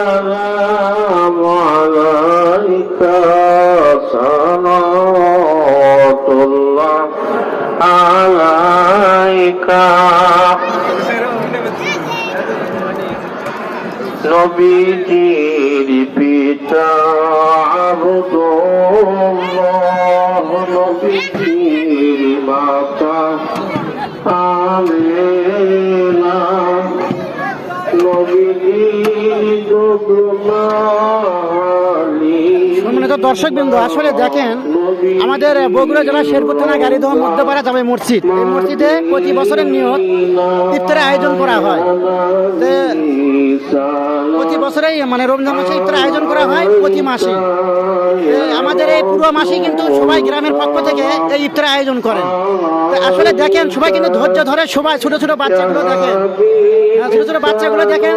السلام عليك صلوات الله عليك নবীজির পিতা আব্দুল্লাহ নবীজির মাতা আমিনা সম্মানিত দর্শকবৃন্দ, আসলে দেখেন আমাদের বগুড়া জেলা শেরপুর থানা গাড়িদহ মধ্যপাড়া জামে মসজিদ, এই মসজিদে প্রতি বছরের নিয়ত ইফতারের আয়োজন করা হয়। প্রতি বছরেই মানে রমজান মাসে ইফতারের আয়োজন করা হয় প্রতি মাসে। আমাদের এই পুরো মাসে কিন্তু সবাই গ্রামের পক্ষ থেকে এই ইফতারের আয়োজন করেন। আসলে দেখেন সবাই কিন্তু ধৈর্য ধরে, সবাই ছোট ছোট বাচ্চাগুলো দেখেন, ছোট ছোট বাচ্চাগুলো দেখেন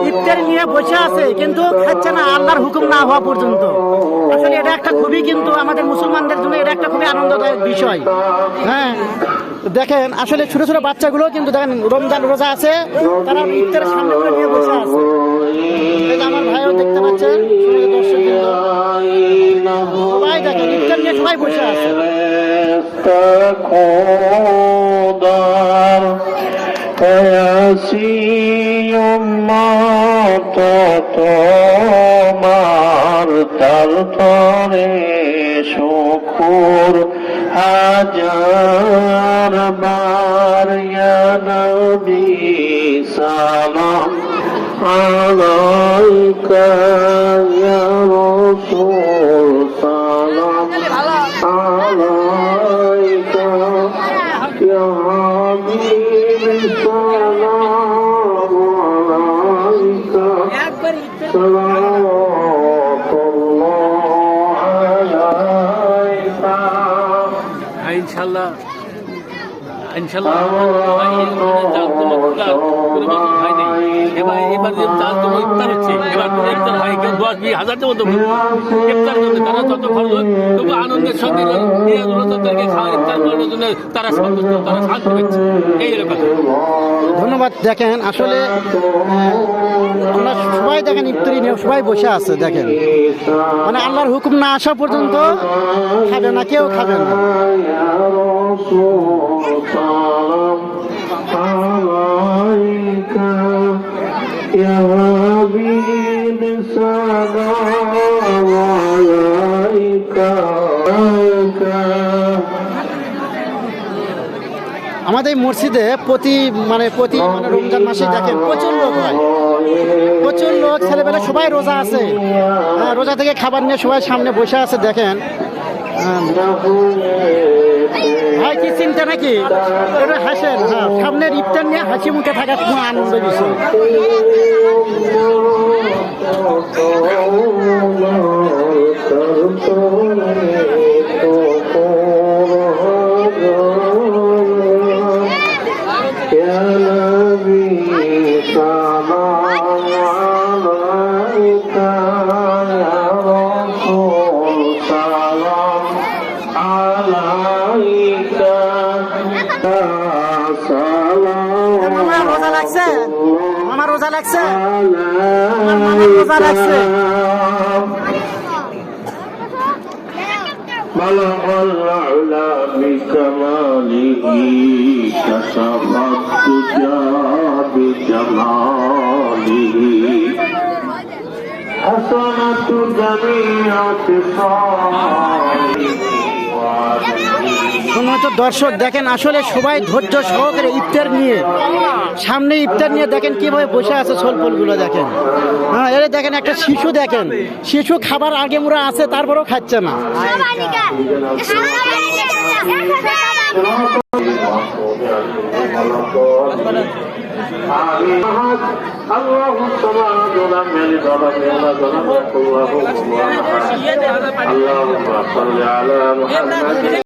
ইফতার নিয়ে বসে আছে কিন্তু খাচ্ছে না আল্লাহর হুকুম না হওয়া পর্যন্ত। আসলে এটা একটা খুবই কিন্তু আমাদের মুসলমানদের জন্য এটা একটা খুবই আনন্দদায়ক বিষয়। হ্যাঁ দেখেন আসলে ছোট ছোট বাচ্চাগুলো কিন্তু দেখেন রমজান রোজা আছে, তারা ইফতারের সামনে করে নিয়ে বসে আছে। আমার ভাইও দেখতে পাচ্ছেন, দর্শক সবাই দেখেন ইফতার নিয়ে সবাই বসে আছে। তোমার তার তরে শুকুর হাজার বার ইয়া নবী সালাম আলাইকা ইয়া রাসূল সালাম আলাইকা ইয়া হাবিব সালাম আলাইকা সালাতুল্লাহ আলাইকা। ইনশাআল্লাহ ইনশাআল্লাহ এবার যে চাল তোমার ইফতার হচ্ছে, এবার কোনো ইফতার হয় কেউ 10,000-20,000 মতো ইফতার করবে, তারা যত খরচ হয় তবু আনন্দের সঙ্গে তাদেরকে খাওয়ার ইফতার করার জন্য তারা সন্তুষ্ট, তারা শান্তি পাচ্ছে। এই কথা। ধন্যবাদ। দেখেন আসলে আমরা সবাই দেখেন ইফতারি নিয়ে সবাই বসে আছে, দেখেন মানে আল্লাহর হুকুম না আসা পর্যন্ত খাবে না, কেউ খাবে না। আমাদের মসজিদে প্রতি রমজান মাসে দেখেন প্রচুর লোক হয়, প্রচুর লোক, ছেলেবেলা সবাই রোজা আছে, রোজা থেকে খাবার নিয়ে সবাই সামনে বসে আছে। দেখেন ভাই কি চিন্তা নাকি এটা হাসেন, হ্যাঁ সামনের ইফতার নিয়ে হাসি মুখে থাকা কোনো আনন্দ বিষয়। আমার রোজা লাগছে, রোজা লাগছে। بلغ العلا بكماله كشف الدجى بجماله حسنة جميع خصاله সম্মানিত দর্শক দেখেন আসলে সবাই ধৈর্য সহকারে ইফতার নিয়ে সামনে ইফতার নিয়ে দেখেন কিভাবে বসে আছে ছোলপোলগুলো দেখেন। হ্যাঁ এর দেখেন একটা শিশু, দেখেন শিশু খাবার আগে মুড়া আছে তারপরেও খাচ্ছে না। اللهم صل على محمد